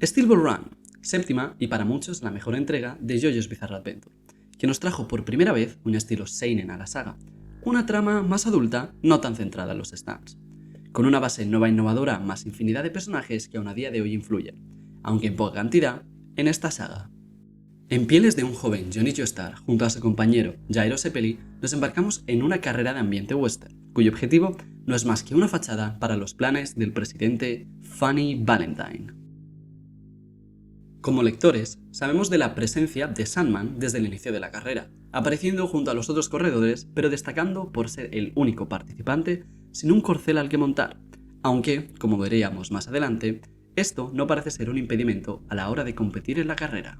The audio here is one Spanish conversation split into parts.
Steel Ball Run, séptima y para muchos la mejor entrega de JoJo's Bizarre Adventure, que nos trajo por primera vez un estilo seinen a la saga, una trama más adulta, no tan centrada en los stands, con una base nueva e innovadora más infinidad de personajes que aún a día de hoy influyen, aunque en poca cantidad, en esta saga. En pieles de un joven Johnny Joestar junto a su compañero Jairo Seppeli nos embarcamos en una carrera de ambiente western, cuyo objetivo no es más que una fachada para los planes del presidente Funny Valentine. Como lectores, sabemos de la presencia de Sandman desde el inicio de la carrera, apareciendo junto a los otros corredores, pero destacando por ser el único participante sin un corcel al que montar, aunque, como veríamos más adelante, esto no parece ser un impedimento a la hora de competir en la carrera.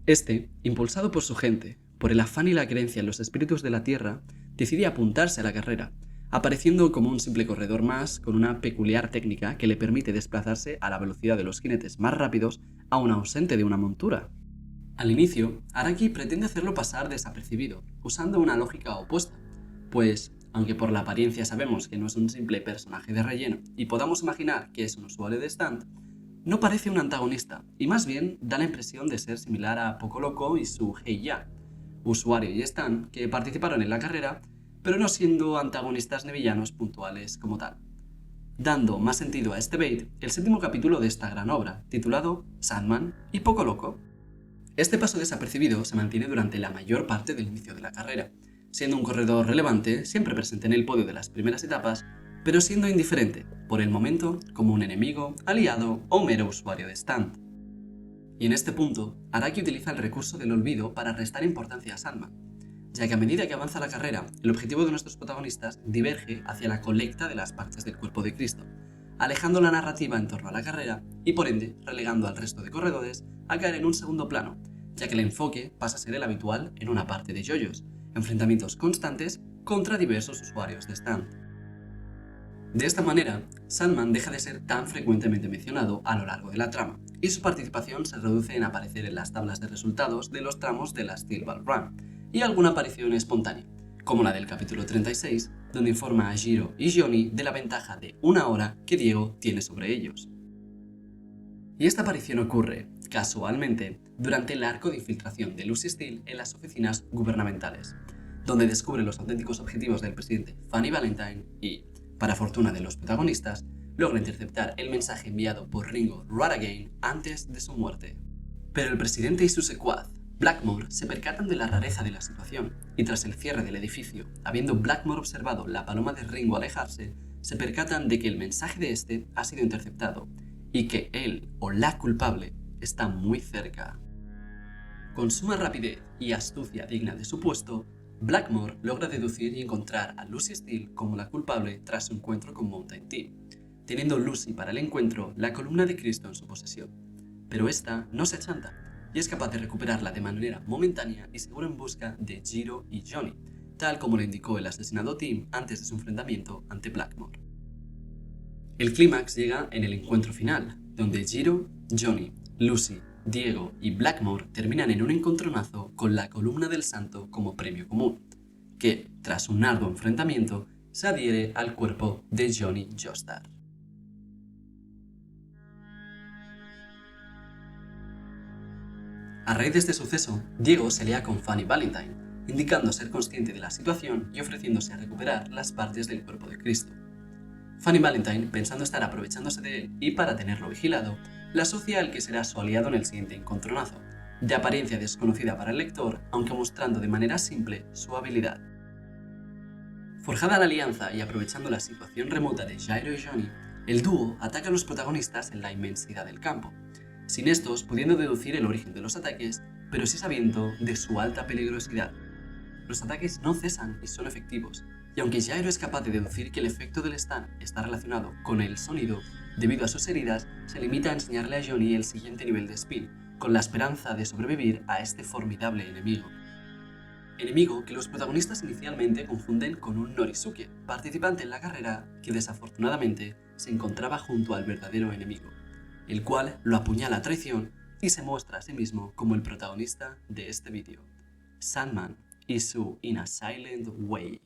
Este, impulsado por su gente, por el afán y la creencia en los espíritus de la Tierra, decide apuntarse a la carrera, apareciendo como un simple corredor más con una peculiar técnica que le permite desplazarse a la velocidad de los jinetes más rápidos aún ausente de una montura. Al inicio, Araki pretende hacerlo pasar desapercibido, usando una lógica opuesta, pues, aunque por la apariencia sabemos que no es un simple personaje de relleno y podamos imaginar que es un usuario de stand, no parece un antagonista, y más bien da la impresión de ser similar a Poco Loco y su Heiya, usuario y stand que participaron en la carrera, pero no siendo antagonistas ni villanos puntuales como tal. Dando más sentido a este bait, el séptimo capítulo de esta gran obra, titulado Sandman y Poco Loco. Este paso desapercibido se mantiene durante la mayor parte del inicio de la carrera, siendo un corredor relevante, siempre presente en el podio de las primeras etapas, pero siendo indiferente, por el momento, como un enemigo, aliado o mero usuario de stand. Y en este punto, Araki utiliza el recurso del olvido para restar importancia a Sandman, ya que a medida que avanza la carrera, el objetivo de nuestros protagonistas diverge hacia la colecta de las partes del cuerpo de Cristo, alejando la narrativa en torno a la carrera y por ende relegando al resto de corredores a caer en un segundo plano, ya que el enfoque pasa a ser el habitual en una parte de JoJo's, enfrentamientos constantes contra diversos usuarios de stand. De esta manera, Sandman deja de ser tan frecuentemente mencionado a lo largo de la trama, y su participación se reduce en aparecer en las tablas de resultados de los tramos de la Steel Ball Run, y alguna aparición espontánea, como la del capítulo 36, donde informa a Jiro y Johnny de la ventaja de 1 hora que Diego tiene sobre ellos. Y esta aparición ocurre, casualmente, durante el arco de infiltración de Lucy Steele en las oficinas gubernamentales, donde descubre los auténticos objetivos del presidente Funny Valentine y, para fortuna de los protagonistas, logra interceptar el mensaje enviado por Ringo Raragain antes de su muerte. Pero el presidente y su secuaz, Blackmore, se percatan de la rareza de la situación, y tras el cierre del edificio, habiendo Blackmore observado la paloma de Ringo alejarse, se percatan de que el mensaje de este ha sido interceptado, y que él, o la culpable, está muy cerca. Con suma rapidez y astucia digna de su puesto, Blackmore logra deducir y encontrar a Lucy Steele como la culpable tras su encuentro con Mountain Dew, teniendo Lucy para el encuentro la columna de Cristo en su posesión. Pero esta no se achanta, y es capaz de recuperarla de manera momentánea y segura en busca de Jiro y Johnny, tal como le indicó el asesinado Tim antes de su enfrentamiento ante Blackmore. El clímax llega en el encuentro final, donde Jiro, Johnny, Lucy, Diego y Blackmore terminan en un encontronazo con la columna del santo como premio común, que, tras un arduo enfrentamiento, se adhiere al cuerpo de Johnny Joestar. A raíz de este suceso, Diego se alía con Funny Valentine, indicando ser consciente de la situación y ofreciéndose a recuperar las partes del cuerpo de Cristo. Funny Valentine, pensando estar aprovechándose de él y para tenerlo vigilado, le asocia al que será su aliado en el siguiente encontronazo, de apariencia desconocida para el lector, aunque mostrando de manera simple su habilidad. Forjada la alianza y aprovechando la situación remota de Jairo y Johnny, el dúo ataca a los protagonistas en la inmensidad del campo, sin estos pudiendo deducir el origen de los ataques, pero sí sabiendo de su alta peligrosidad. Los ataques no cesan y son efectivos, y aunque Jairo es capaz de deducir que el efecto del stun está relacionado con el sonido, debido a sus heridas, se limita a enseñarle a Johnny el siguiente nivel de spin, con la esperanza de sobrevivir a este formidable enemigo. Enemigo que los protagonistas inicialmente confunden con un Norisuke, participante en la carrera que desafortunadamente se encontraba junto al verdadero enemigo, el cual lo apuñala a traición y se muestra a sí mismo como el protagonista de este vídeo, Sandman y su In a Silent Way.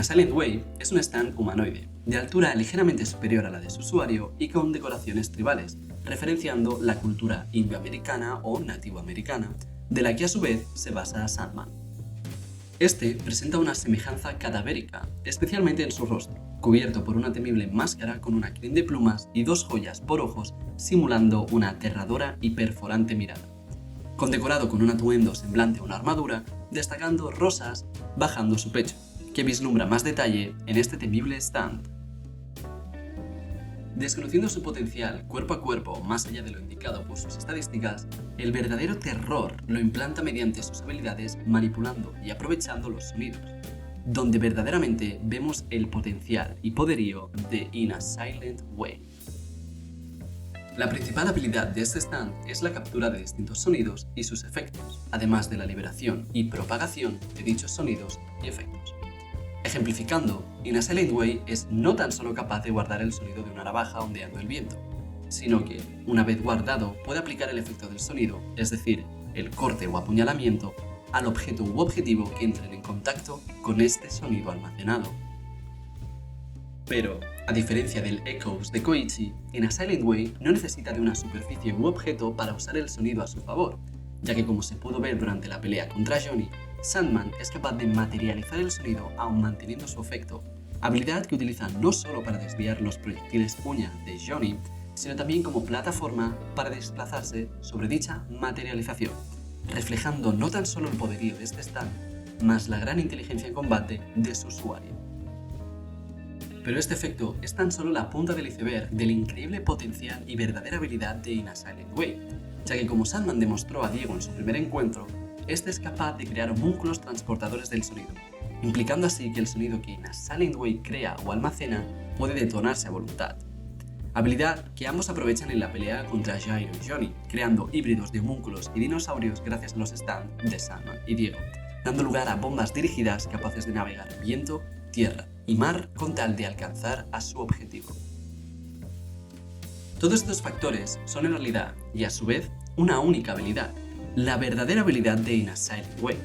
Silent Way es un stand humanoide, de altura ligeramente superior a la de su usuario y con decoraciones tribales, referenciando la cultura indioamericana o nativoamericana, de la que a su vez se basa Sandman. Este presenta una semejanza cadavérica, especialmente en su rostro, cubierto por una temible máscara con una crin de plumas y 2 joyas por ojos, simulando una aterradora y perforante mirada. Condecorado con un atuendo semblante a una armadura, destacando rosas bajando su pecho, que vislumbra más detalle en este temible stand. Desconociendo su potencial cuerpo a cuerpo más allá de lo indicado por sus estadísticas, el verdadero terror lo implanta mediante sus habilidades manipulando y aprovechando los sonidos, donde verdaderamente vemos el potencial y poderío de In a Silent Way. La principal habilidad de este stand es la captura de distintos sonidos y sus efectos, además de la liberación y propagación de dichos sonidos y efectos. Ejemplificando, In a Silent Way es no tan solo capaz de guardar el sonido de una navaja ondeando el viento, sino que, una vez guardado, puede aplicar el efecto del sonido, es decir, el corte o apuñalamiento, al objeto u objetivo que entren en contacto con este sonido almacenado. Pero, a diferencia del Echoes de Koichi, In a Silent Way no necesita de una superficie u objeto para usar el sonido a su favor, ya que como se pudo ver durante la pelea contra Johnny, Sandman es capaz de materializar el sonido aún manteniendo su efecto, habilidad que utiliza no solo para desviar los proyectiles puña de Johnny, sino también como plataforma para desplazarse sobre dicha materialización, reflejando no tan solo el poderío de este stand, más la gran inteligencia en combate de su usuario. Pero este efecto es tan solo la punta del iceberg del increíble potencial y verdadera habilidad de In a Silent Way, ya que como Sandman demostró a Diego en su primer encuentro, este es capaz de crear homúnculos transportadores del sonido, implicando así que el sonido que In a Silent Way crea o almacena puede detonarse a voluntad. Habilidad que ambos aprovechan en la pelea contra Jairo y Johnny, creando híbridos de homúnculos y dinosaurios gracias a los stands de Sandman y Diego, dando lugar a bombas dirigidas capaces de navegar viento, tierra y mar con tal de alcanzar a su objetivo. Todos estos factores son en realidad, y a su vez, una única habilidad, la verdadera habilidad de In a Silent Way,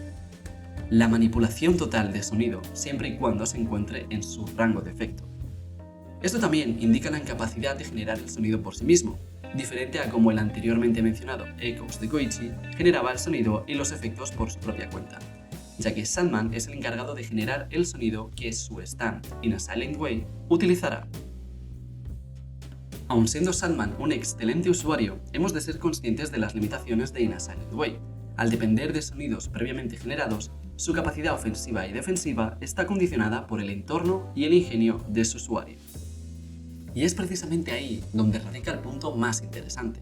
la manipulación total de sonido siempre y cuando se encuentre en su rango de efecto. Esto también indica la incapacidad de generar el sonido por sí mismo, diferente a como el anteriormente mencionado Echoes de Koichi generaba el sonido y los efectos por su propia cuenta, ya que Sandman es el encargado de generar el sonido que su stand In a Silent Way utilizará. Aun siendo Sandman un excelente usuario, hemos de ser conscientes de las limitaciones de In a Silent Way. Al depender de sonidos previamente generados, su capacidad ofensiva y defensiva está condicionada por el entorno y el ingenio de su usuario. Y es precisamente ahí donde radica el punto más interesante,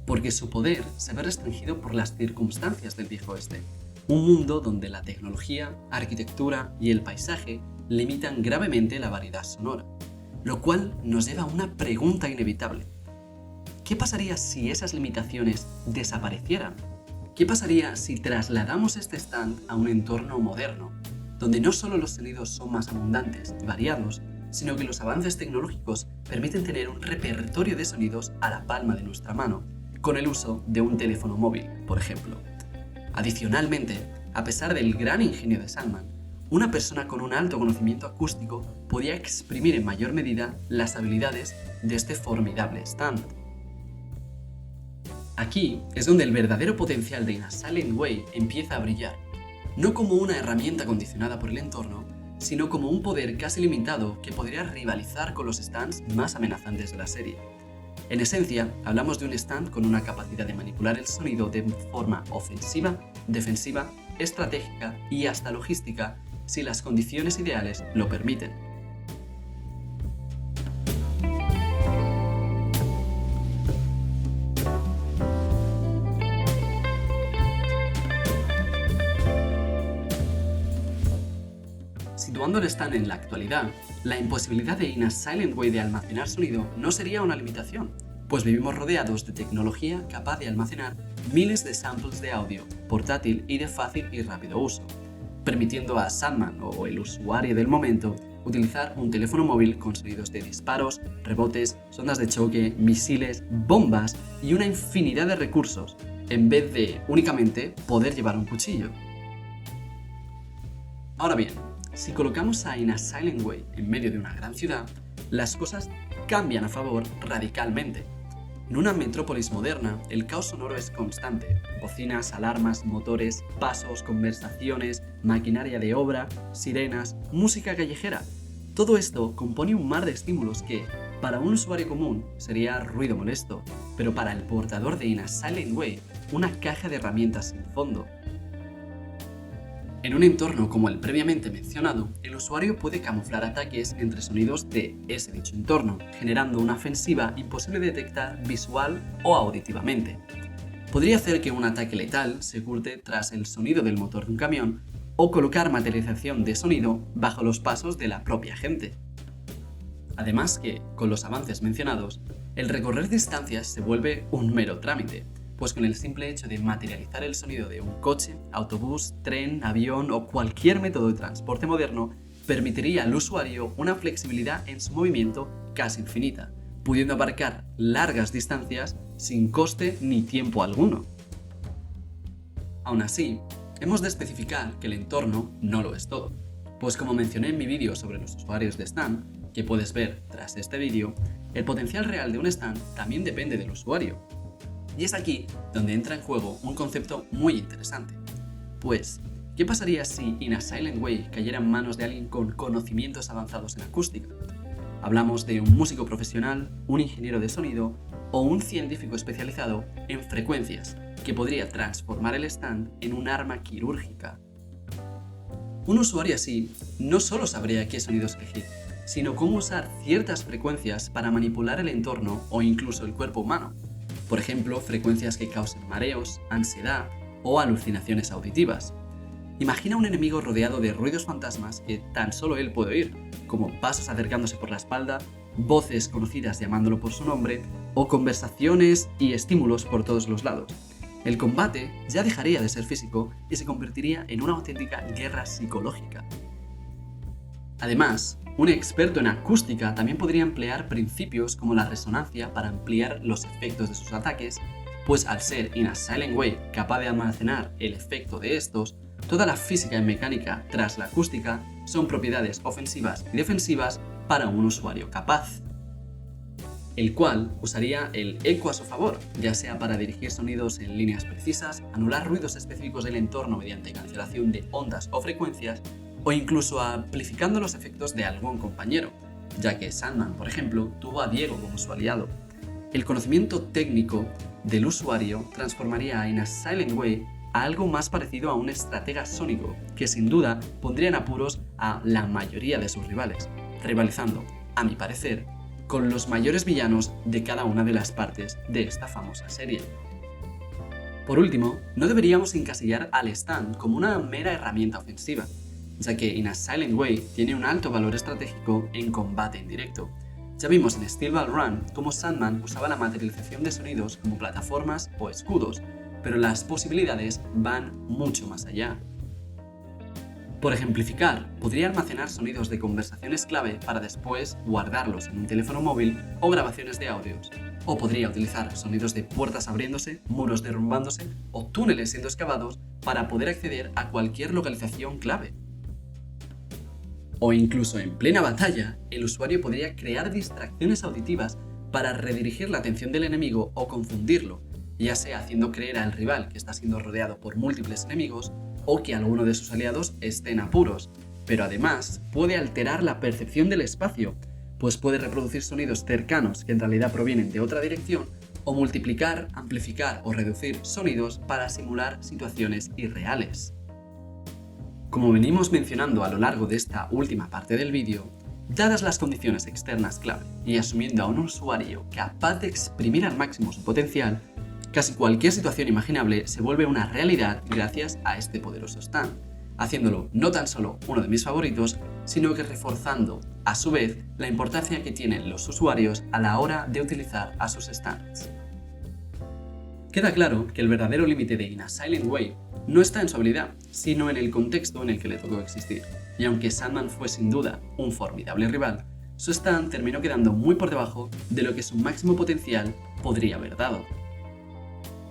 porque su poder se ve restringido por las circunstancias del Viejo Oeste, un mundo donde la tecnología, arquitectura y el paisaje limitan gravemente la variedad sonora, lo cual nos lleva a una pregunta inevitable. ¿Qué pasaría si esas limitaciones desaparecieran? ¿Qué pasaría si trasladamos este stand a un entorno moderno, donde no solo los sonidos son más abundantes y variados, sino que los avances tecnológicos permiten tener un repertorio de sonidos a la palma de nuestra mano, con el uso de un teléfono móvil, por ejemplo? Adicionalmente, a pesar del gran ingenio de Sandman, una persona con un alto conocimiento acústico podía exprimir en mayor medida las habilidades de este formidable stand. Aquí es donde el verdadero potencial de In a Silent Way empieza a brillar, no como una herramienta condicionada por el entorno, sino como un poder casi limitado que podría rivalizar con los stands más amenazantes de la serie. En esencia, hablamos de un stand con una capacidad de manipular el sonido de forma ofensiva, defensiva, estratégica y hasta logística si las condiciones ideales lo permiten. Situando el stand en la actualidad, la imposibilidad de In a Silent Way de almacenar sonido no sería una limitación, pues vivimos rodeados de tecnología capaz de almacenar miles de samples de audio, portátil y de fácil y rápido uso, permitiendo a Sandman o el usuario del momento utilizar un teléfono móvil con sonidos de disparos, rebotes, sondas de choque, misiles, bombas y una infinidad de recursos, en vez de únicamente poder llevar un cuchillo. Ahora bien, Si colocamos a In a Silent Way en medio de una gran ciudad, las cosas cambian a favor radicalmente. En una metrópolis moderna, el caos sonoro es constante. Bocinas, alarmas, motores, pasos, conversaciones, maquinaria de obra, sirenas, música callejera. Todo esto compone un mar de estímulos que, para un usuario común, sería ruido molesto, pero para el portador de In a Silent Way, una caja de herramientas sin fondo. En un entorno como el previamente mencionado, el usuario puede camuflar ataques entre sonidos de ese dicho entorno, generando una ofensiva imposible de detectar visual o auditivamente. Podría hacer que un ataque letal se oculte tras el sonido del motor de un camión o colocar materialización de sonido bajo los pasos de la propia gente. Además que, con los avances mencionados, el recorrer distancias se vuelve un mero trámite, pues con el simple hecho de materializar el sonido de un coche, autobús, tren, avión o cualquier método de transporte moderno, permitiría al usuario una flexibilidad en su movimiento casi infinita, pudiendo abarcar largas distancias sin coste ni tiempo alguno. Aún así, hemos de especificar que el entorno no lo es todo, pues como mencioné en mi vídeo sobre los usuarios de stand, que puedes ver tras este vídeo, el potencial real de un stand también depende del usuario. Y es aquí donde entra en juego un concepto muy interesante. Pues, ¿qué pasaría si In a Silent Way cayera en manos de alguien con conocimientos avanzados en acústica? Hablamos de un músico profesional, un ingeniero de sonido o un científico especializado en frecuencias que podría transformar el stand en un arma quirúrgica. Un usuario así no solo sabría qué sonidos elegir, sino cómo usar ciertas frecuencias para manipular el entorno o incluso el cuerpo humano. Por ejemplo, frecuencias que causen mareos, ansiedad o alucinaciones auditivas. Imagina un enemigo rodeado de ruidos fantasmas que tan solo él puede oír, como pasos acercándose por la espalda, voces conocidas llamándolo por su nombre, o conversaciones y estímulos por todos los lados. El combate ya dejaría de ser físico y se convertiría en una auténtica guerra psicológica. Además, un experto en acústica también podría emplear principios como la resonancia para ampliar los efectos de sus ataques, pues al ser In a Silent Way capaz de almacenar el efecto de estos, toda la física y mecánica tras la acústica son propiedades ofensivas y defensivas para un usuario capaz, el cual usaría el eco a su favor, ya sea para dirigir sonidos en líneas precisas, anular ruidos específicos del entorno mediante cancelación de ondas o frecuencias, o incluso amplificando los efectos de algún compañero, ya que Sandman, por ejemplo, tuvo a Diego como su aliado. El conocimiento técnico del usuario transformaría a In a Silent Way a algo más parecido a un estratega sónico, que sin duda pondría en apuros a la mayoría de sus rivales, rivalizando, a mi parecer, con los mayores villanos de cada una de las partes de esta famosa serie. Por último, no deberíamos encasillar al stand como una mera herramienta ofensiva, ya que In a Silent Way tiene un alto valor estratégico en combate en directo. Ya vimos en Steel Ball Run cómo Sandman usaba la materialización de sonidos como plataformas o escudos, pero las posibilidades van mucho más allá. Por ejemplificar, podría almacenar sonidos de conversaciones clave para después guardarlos en un teléfono móvil o grabaciones de audios. O podría utilizar sonidos de puertas abriéndose, muros derrumbándose o túneles siendo excavados para poder acceder a cualquier localización clave. O incluso en plena batalla, el usuario podría crear distracciones auditivas para redirigir la atención del enemigo o confundirlo, ya sea haciendo creer al rival que está siendo rodeado por múltiples enemigos o que alguno de sus aliados esté en apuros, pero además puede alterar la percepción del espacio, pues puede reproducir sonidos cercanos que en realidad provienen de otra dirección o multiplicar, amplificar o reducir sonidos para simular situaciones irreales. Como venimos mencionando a lo largo de esta última parte del vídeo, dadas las condiciones externas clave y asumiendo a un usuario capaz de exprimir al máximo su potencial, casi cualquier situación imaginable se vuelve una realidad gracias a este poderoso stand, haciéndolo no tan solo uno de mis favoritos, sino que reforzando, a su vez, la importancia que tienen los usuarios a la hora de utilizar a sus stands. Queda claro que el verdadero límite de In a Silent Way no está en su habilidad, sino en el contexto en el que le tocó existir, y aunque Sandman fue sin duda un formidable rival, su stand terminó quedando muy por debajo de lo que su máximo potencial podría haber dado.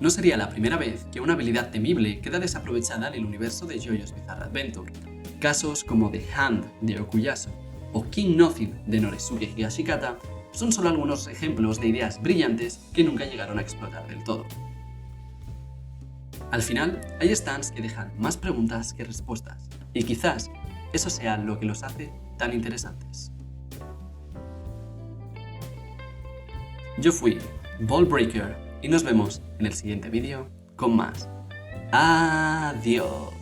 No sería la primera vez que una habilidad temible queda desaprovechada en el universo de JoJo's Bizarre Adventure, Casos como The Hand de Okuyasu o King Nothing de Noresuke Higashikata son solo algunos ejemplos de ideas brillantes que nunca llegaron a explotar del todo. Al final, hay stands que dejan más preguntas que respuestas, y quizás eso sea lo que los hace tan interesantes. Yo fui Ballbreaker y nos vemos en el siguiente vídeo con más. Adiós.